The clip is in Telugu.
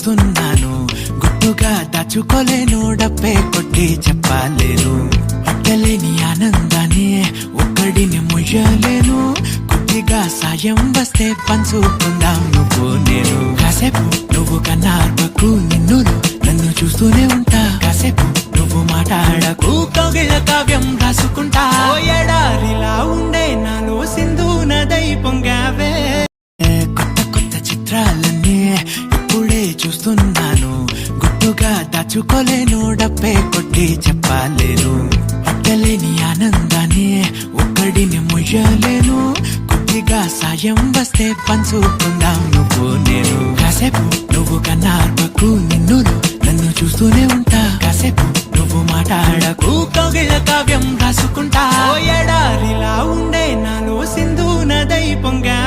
చూస్తున్నాను, గుట్టుగా దాచుకోలేను, డబ్బే కొట్టి చెప్పలేను. పట్టలేని ఆనందాన్ని ఒక్కడిని ముయ్యలేను, కొద్దిగా సాయం వస్తే పంచుకుందాం నువ్వు నేను. కాసేపు నువ్వు కన్నార్పకు, నిన్ను నన్ను చూస్తూనే ఉంటా. కాసేపు నువ్వు మాట్లాడకు, కౌగిళ్ళ కావ్యం రాసుకుంటా. ఎడారిలా ఉండే నాలో సింధు నదై పొంగావే. కొత్త కొత్త చిత్రాలన్నీ ఇప్పుడే చూస్తున్నాను, గుట్టుగా దాచుకోలేను, డబ్బే కొట్టి చెప్పలేను. పట్టలేని ఆనందాన్ని ఒక్కడిని ముయ్యలేను, కొద్దిగా సాయం వస్తే పంచుకుందాం నువ్వు నేను. కాసేపు నువ్వు కన్నార్పకు, నిన్ను నన్ను చూస్తూనే ఉంటా. కాసేపు నువ్వు మాట్లాడకు, కౌగిళ్ళ కావ్యం రాసుకుంటా. ఎడారిలా ఉండే నాలో సింధు నదై పొంగా.